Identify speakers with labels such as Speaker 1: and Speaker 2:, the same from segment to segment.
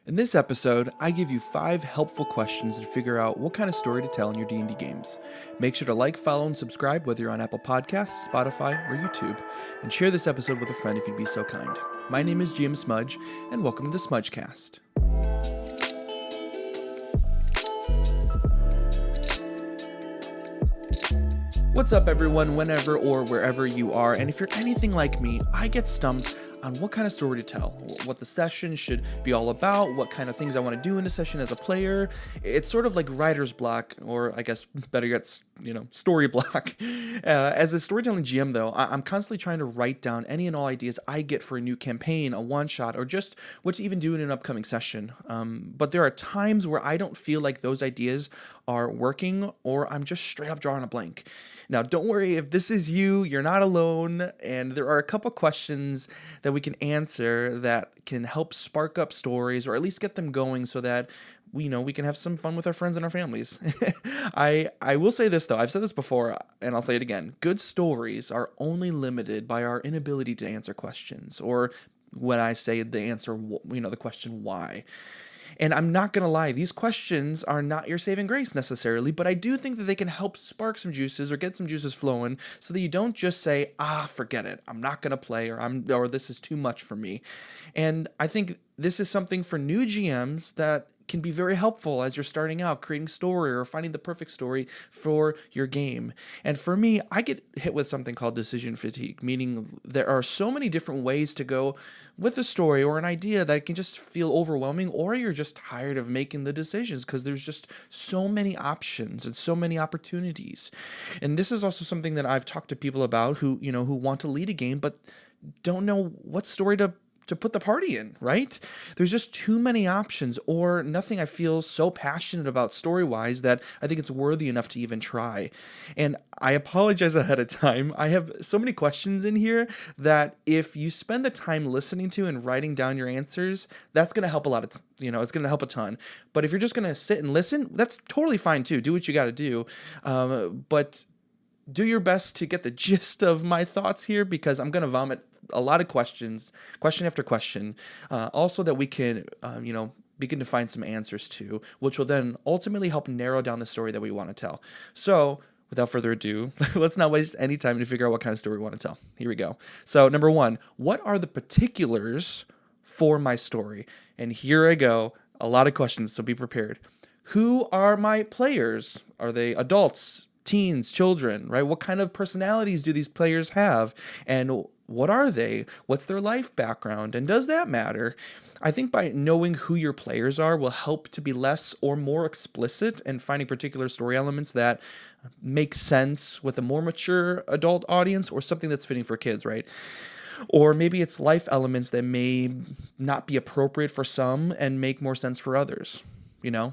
Speaker 1: In this episode, I give you 5 helpful questions to figure out what kind of story to tell in your D&D games. Make sure to like, follow, and subscribe whether you're on Apple Podcasts, Spotify, or YouTube, and share this episode with a friend if you'd be so kind. My name is GM Smudge, and welcome to the Smudgecast. What's up, everyone, whenever or wherever you are, and if you're anything like me, I get stumped on what kind of story to tell, what the session should be all about, what kind of things I want to do in a session as a player. It's sort of like writer's block, or I guess better yet, story block. As a storytelling GM, though, I'm constantly trying to write down any and all ideas I get for a new campaign, a one-shot, or just what to even do in an upcoming session. But there are times where I don't feel like those ideas are working, or I'm just straight up drawing a blank. Now, don't worry, if this is you, you're not alone, and there are a couple questions that we can answer that can help spark up stories, or at least get them going so that we can have some fun with our friends and our families. I will say this, though. I've said this before, and I'll say it again. Good stories are only limited by our inability to answer questions, or when I say the answer, the question why. And I'm not going to lie, these questions are not your saving grace necessarily, but I do think that they can help spark some juices or get some juices flowing so that you don't just say, forget it, I'm not going to play, or this is too much for me. And I think this is something for new GMs that can be very helpful as you're starting out creating story or finding the perfect story for your game. And for me, I get hit with something called decision fatigue, meaning there are so many different ways to go with a story or an idea that can just feel overwhelming, or you're just tired of making the decisions because there's just so many options and so many opportunities. And this is also something that I've talked to people about who want to lead a game but don't know what story to put the party in, right? There's just too many options, or nothing I feel so passionate about story-wise that I think it's worthy enough to even try. And I apologize ahead of time. I have so many questions in here that if you spend the time listening to and writing down your answers, that's going to help a lot of, it's going to help a ton. But if you're just going to sit and listen, that's totally fine too. Do what you got to do. But do your best to get the gist of my thoughts here, because I'm going to vomit a lot of questions, question after question, also that we can, begin to find some answers to, which will then ultimately help narrow down the story that we want to tell. So without further ado, let's not waste any time to figure out what kind of story we want to tell. Here we go. So number 1, what are the particulars for my story? And here I go. A lot of questions, so be prepared. Who are my players? Are they adults, teens, children, right? What kind of personalities do these players have? And what are they? What's their life background? And does that matter? I think by knowing who your players are will help to be less or more explicit and finding particular story elements that make sense with a more mature adult audience, or something that's fitting for kids, right? Or maybe it's life elements that may not be appropriate for some and make more sense for others.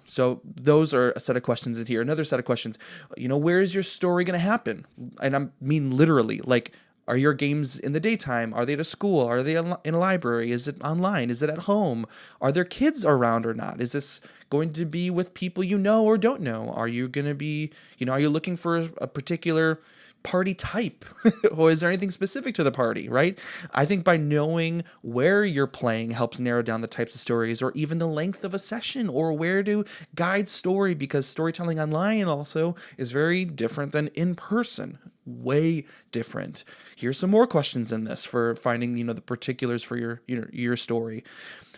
Speaker 1: So those are a set of questions in here. Another set of questions, where is your story going to happen? And I mean literally, like, are your games in the daytime? Are they at a school? Are they in a library? Is it online? Is it at home? Are there kids around or not? Is this going to be with people you know or don't know? Are you going to be, are you looking for a particular party type? Or is there anything specific to the party, right? I think by knowing where you're playing helps narrow down the types of stories, or even the length of a session, or where to guide story, because storytelling online also is very different than in person. Way different. Here's some more questions in this for finding, the particulars for your story.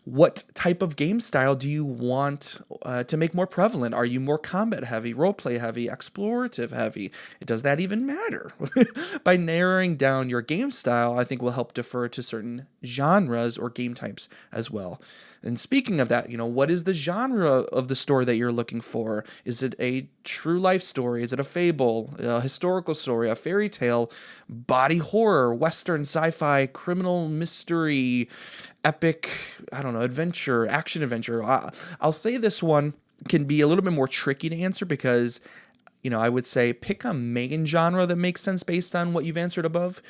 Speaker 1: What type of game style do you want to make more prevalent? Are you more combat heavy, roleplay heavy, explorative heavy? Does that even matter? By narrowing down your game style, I think will help defer to certain genres or game types as well. And speaking of that, what is the genre of the story that you're looking for? Is it a true life story? Is it a fable, a historical story, a fairy tale, body horror, western, sci-fi, criminal mystery, epic, adventure, action adventure? I'll say this one can be a little bit more tricky to answer because, I would say pick a main genre that makes sense based on what you've answered above.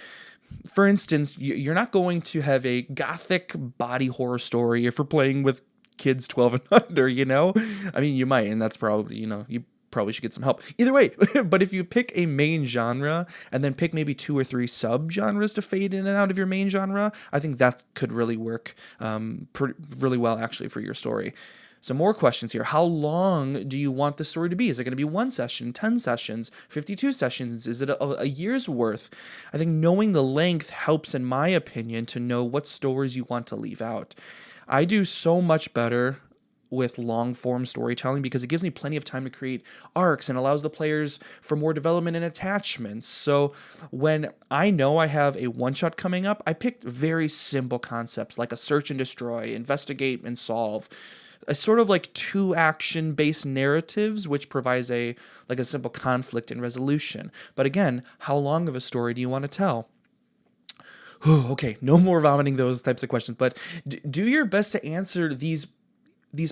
Speaker 1: For instance, you're not going to have a gothic body horror story if you're playing with kids 12 and under, I mean, you might, and that's probably, you probably should get some help. Either way, but if you pick a main genre and then pick maybe 2 or 3 sub-genres to fade in and out of your main genre, I think that could really work really well actually for your story. Some more questions here. How long do you want the story to be? Is it going to be 1 session, 10 sessions, 52 sessions? Is it a year's worth? I think knowing the length helps, in my opinion, to know what stories you want to leave out. I do so much better with long form storytelling because it gives me plenty of time to create arcs and allows the players for more development and attachments. So when I know I have a one-shot coming up, I picked very simple concepts like a search and destroy, investigate and solve. A sort of like 2 action-based narratives, which provides a simple conflict and resolution. But again, how long of a story do you want to tell? Okay, no more vomiting those types of questions, but do your best to answer these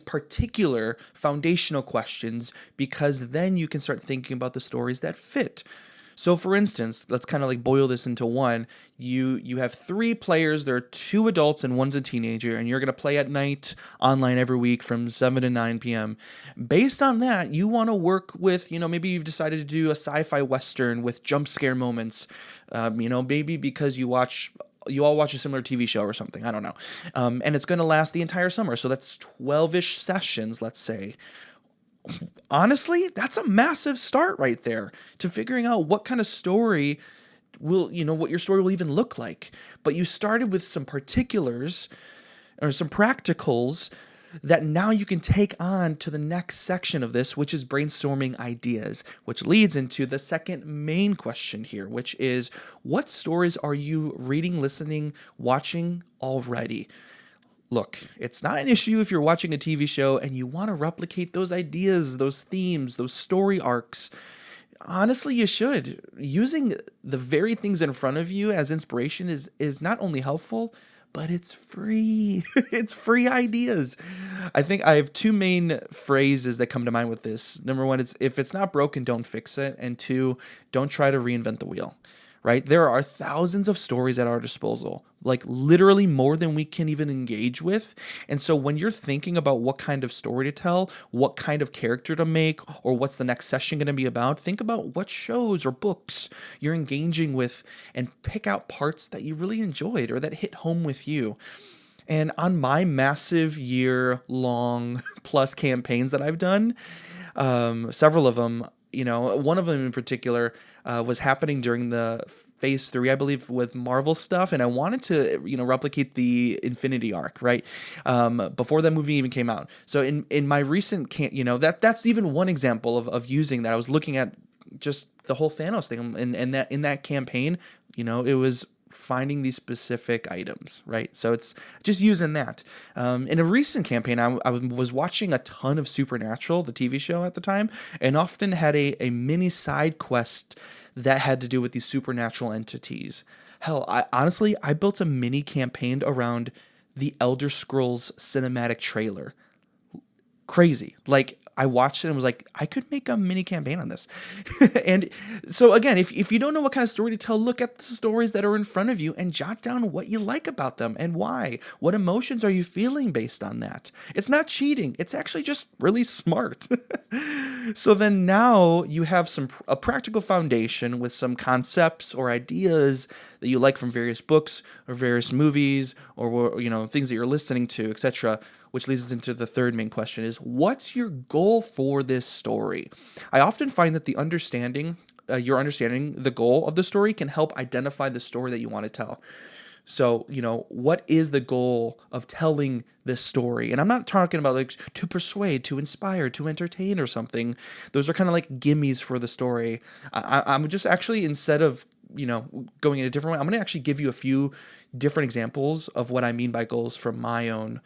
Speaker 1: particular foundational questions, because then you can start thinking about the stories that fit. So for instance, let's kind of like boil this into one. You have 3 players, there are 2 adults and 1's a teenager, and you're going to play at night online every week from 7 to 9 p.m. Based on that, you want to work with, maybe you've decided to do a sci-fi western with jump scare moments, maybe because you all watch a similar TV show or something, I don't know. And it's going to last the entire summer. So that's 12-ish sessions, let's say. Honestly, that's a massive start right there to figuring out what kind of story what your story will even look like. But you started with some particulars or some practicals that now you can take on to the next section of this, which is brainstorming ideas, which leads into the second main question here, which is, what stories are you reading, listening, watching already? Look, it's not an issue if you're watching a TV show and you want to replicate those ideas, those themes, those story arcs. Honestly, you should. Using the very things in front of you as inspiration is not only helpful, but it's free. It's free ideas. I think I have 2 main phrases that come to mind with this. Number 1 is, if it's not broken, don't fix it. And 2, don't try to reinvent the wheel. Right? There are thousands of stories at our disposal, like literally more than we can even engage with. And so when you're thinking about what kind of story to tell, what kind of character to make, or what's the next session going to be about, think about what shows or books you're engaging with and pick out parts that you really enjoyed or that hit home with you. And on my massive year-long plus campaigns that I've done, several of them, one of them in particular was happening during the phase 3, I believe, with Marvel stuff, and I wanted to, replicate the Infinity arc, right? Before that movie even came out. So in my recent, that's even one example of using that. I was looking at just the whole Thanos thing, and in that campaign, it was finding these specific items, right? So it's just using that. In a recent campaign, I was watching a ton of Supernatural, the TV show at the time, and often had a mini side quest that had to do with these supernatural entities. Hell, I built a mini campaign around the Elder Scrolls cinematic trailer. Crazy. Like, I watched it and was like, I could make a mini campaign on this. And so again, if you don't know what kind of story to tell, look at the stories that are in front of you and jot down what you like about them and why. What emotions are you feeling based on that? It's not cheating. It's actually just really smart. So then now you have a practical foundation with some concepts or ideas that you like from various books or various movies or things that you're listening to, etc., which leads us into the third main question is, what's your goal for this story? I often find that your understanding the goal of the story can help identify the story that you want to tell. So, what is the goal of telling this story? And I'm not talking about like to persuade, to inspire, to entertain or something. Those are kind of like gimmies for the story. I'm just actually, instead of going in a different way, I'm going to actually give you a few different examples of what I mean by goals from my own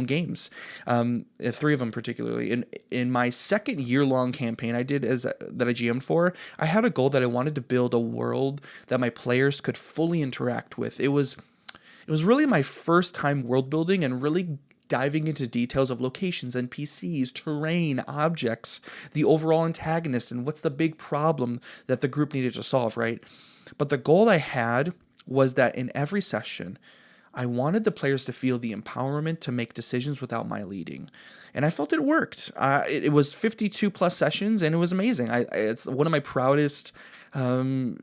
Speaker 1: games. 3 of them particularly. In my second year-long campaign I did that I GM'd for, I had a goal that I wanted to build a world that my players could fully interact with. It was really my first time world building and really diving into details of locations, NPCs, terrain, objects, the overall antagonist, and what's the big problem that the group needed to solve, right? But the goal I had was that in every session, I wanted the players to feel the empowerment to make decisions without my leading. And I felt it worked. It was 52 plus sessions, and it was amazing. It's one of my proudest um,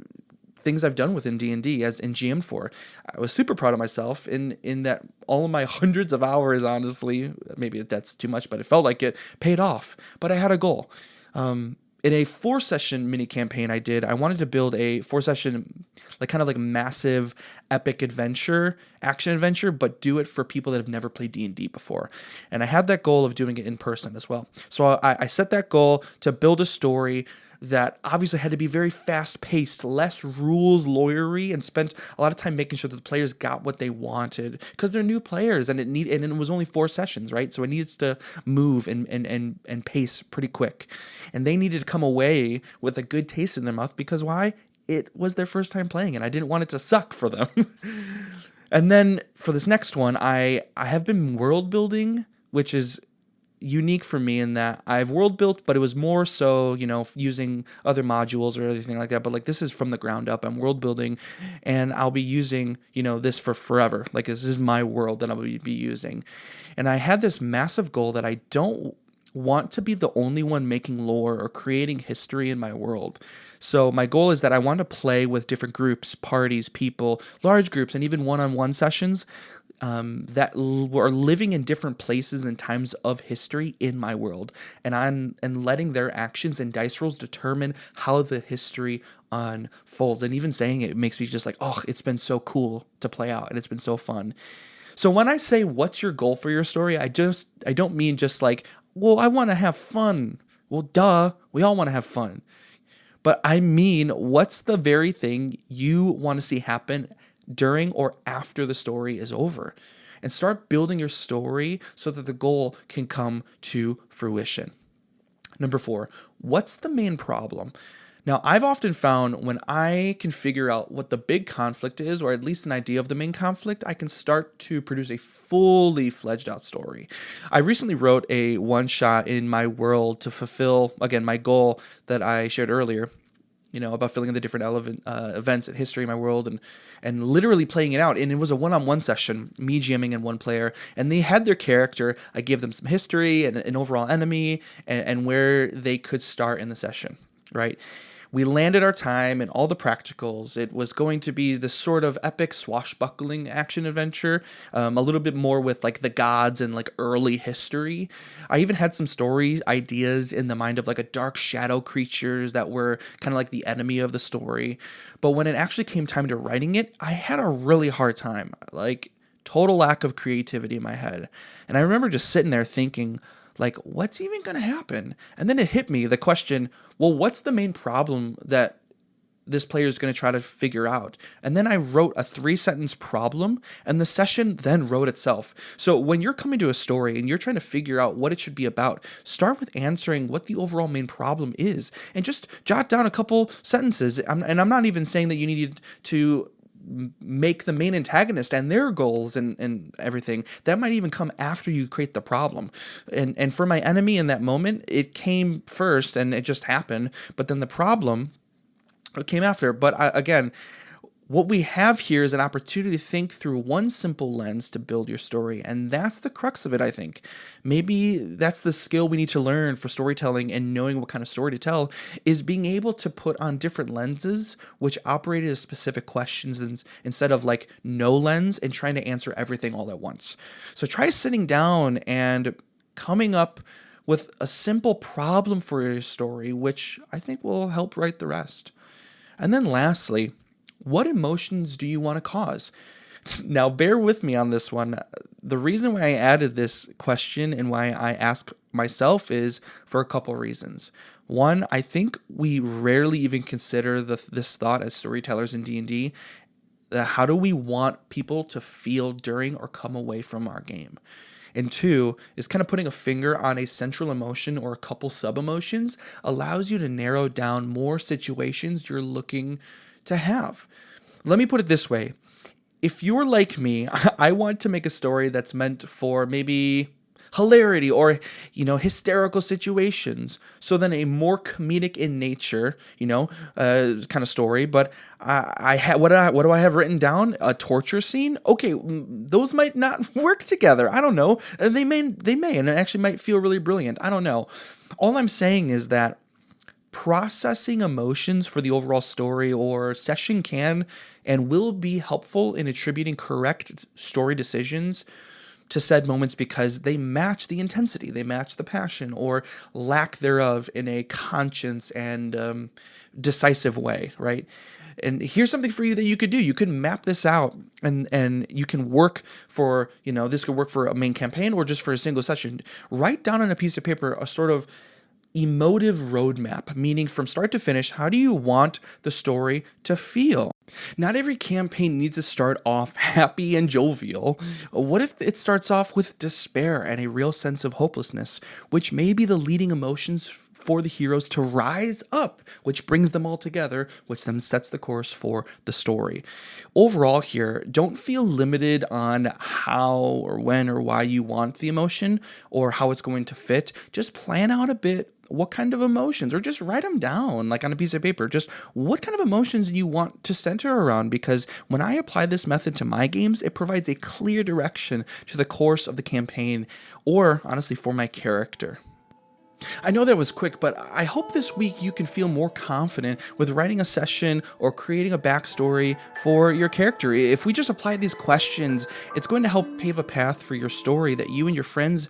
Speaker 1: things I've done within D&D as in GM for. I was super proud of myself in that all of my hundreds of hours, honestly, maybe that's too much, but it felt like it paid off. But I had a goal. In a 4-session mini campaign I wanted to build a 4-session, like kind of like massive epic adventure, action adventure, but do it for people that have never played D&D before. And I had that goal of doing it in person as well. So I set that goal to build a story that obviously had to be very fast paced, less rules lawyery, and spent a lot of time making sure that the players got what they wanted because they're new players and it was only 4 sessions, right? So it needs to move and pace pretty quick. And they needed to come away with a good taste in their mouth because why? It was their first time playing and I didn't want it to suck for them. And then for this next one, I have been world building, which is unique for me in that I've world built, but it was more so, using other modules or anything like that. But like this is from the ground up. I'm world building and I'll be using, this for forever. Like this is my world that I'll be using. And I had this massive goal that I don't want to be the only one making lore or creating history in my world. So my goal is that I want to play with different groups, parties, people, large groups, and even one-on-one sessions that are living in different places and times of history in my world, and letting their actions and dice rolls determine how the history unfolds. And even saying it makes me just like, oh, it's been so cool to play out, and it's been so fun. So when I say what's your goal for your story, I don't mean just like, well, I want to have fun. Well, duh, we all want to have fun. But I mean, what's the very thing you want to see happen during or after the story is over? And start building your story so that the goal can come to fruition. Number 4, what's the main problem? Now, I've often found when I can figure out what the big conflict is, or at least an idea of the main conflict, I can start to produce a fully fledged out story. I recently wrote a one-shot in my world to fulfill, again, my goal that I shared earlier, about filling in the different events and history in my world and literally playing it out. And it was a one-on-one session, me GMing and one player, and they had their character. I gave them some history and an overall enemy and where they could start in the session, right? We landed our time and all the practicals. It was going to be this sort of epic swashbuckling action adventure, a little bit more with like the gods and like early history. I even had some story ideas in the mind of like a dark shadow creatures that were kind of like the enemy of the story. But when it actually came time to writing it, I had a really hard time, like total lack of creativity in my head. And I remember just sitting there thinking, like, what's even going to happen? And then it hit me, the question, well, what's the main problem that this player is going to try to figure out? And then I wrote a 3-sentence problem, and the session then wrote itself. So when you're coming to a story and you're trying to figure out what it should be about, start with answering what the overall main problem is, and just jot down a couple sentences. And I'm not even saying that you need to make the main antagonist and their goals and everything. That might even come after you create the problem. And for my enemy in that moment, it came first and it just happened. But then the problem came after. But again, what we have here is an opportunity to think through one simple lens to build your story. And that's the crux of it, I think. Maybe that's the skill we need to learn for storytelling and knowing what kind of story to tell, is being able to put on different lenses which operate as specific questions instead of like no lens and trying to answer everything all at once. So try sitting down and coming up with a simple problem for your story, which I think will help write the rest. And then lastly, what emotions do you want to cause? Now, bear with me on this one. The reason why I added this question and why I ask myself is for a couple reasons. One, I think we rarely even consider this thought as storytellers in D&D. How do we want people to feel during or come away from our game? And 2 is kind of putting a finger on a central emotion or a couple sub-emotions allows you to narrow down more situations you're looking to have. Let me put it this way. If you're like me, I want to make a story that's meant for maybe hilarity or, hysterical situations. So then a more comedic in nature, kind of story. But what do I have written down? A torture scene? Okay, those might not work together. I don't know. They may, and it actually might feel really brilliant. I don't know. All I'm saying is that processing emotions for the overall story or session can and will be helpful in attributing correct story decisions to said moments because they match the intensity, they match the passion or lack thereof in a conscious and decisive way, right? And here's something for you that you could do. You could map this out and you can work for, this could work for a main campaign or just for a single session. Write down on a piece of paper a sort of emotive roadmap, meaning from start to finish, how do you want the story to feel? Not every campaign needs to start off happy and jovial. What if it starts off with despair and a real sense of hopelessness, which may be the leading emotions for the heroes to rise up, which brings them all together, which then sets the course for the story. Overall here, don't feel limited on how or when or why you want the emotion or how it's going to fit. Just plan out a bit what kind of emotions, or just write them down like on a piece of paper. Just what kind of emotions you want to center around, because when I apply this method to my games, it provides a clear direction to the course of the campaign, or honestly for my character. I know that was quick, but I hope this week you can feel more confident with writing a session or creating a backstory for your character. If we just apply these questions, it's going to help pave a path for your story that you and your friends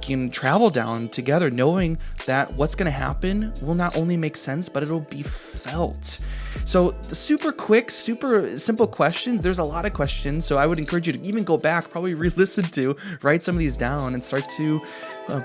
Speaker 1: can travel down together, knowing that what's going to happen will not only make sense, but it'll be felt. So the super quick, super simple questions, there's a lot of questions, so I would encourage you to even go back, probably re-listen to, write some of these down and start to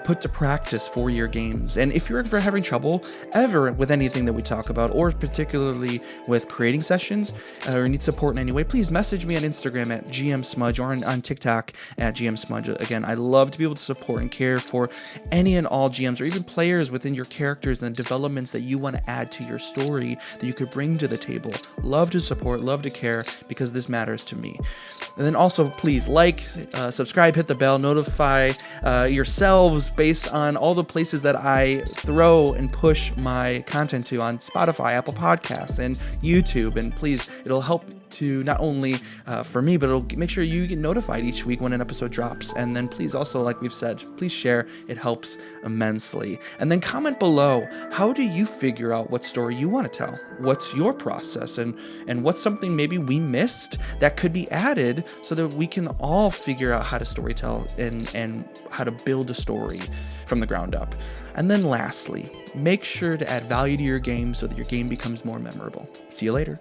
Speaker 1: put to practice for your games. And if you're ever having trouble ever with anything that we talk about, or particularly with creating sessions or need support in any way, please message me on Instagram at GMSmudge or on TikTok at GMSmudge. Again, I love to be able to support and care for any and all GMs or even players within your characters and developments that you want to add to your story that you could bring to the table. Love to support, love to care, because this matters to me. And then also please subscribe, hit the bell, notify yourselves based on all the places that I throw and push my content to on Spotify, Apple Podcasts, and YouTube. And please, it'll help to not only for me, but it'll make sure you get notified each week when an episode drops. And then please also, like we've said, please share. It helps immensely. And then comment below, how do you figure out what story you want to tell? What's your process? And what's something maybe we missed that could be added so that we can all figure out how to storytell and how to build a story from the ground up. And then lastly, make sure to add value to your game so that your game becomes more memorable. See you later.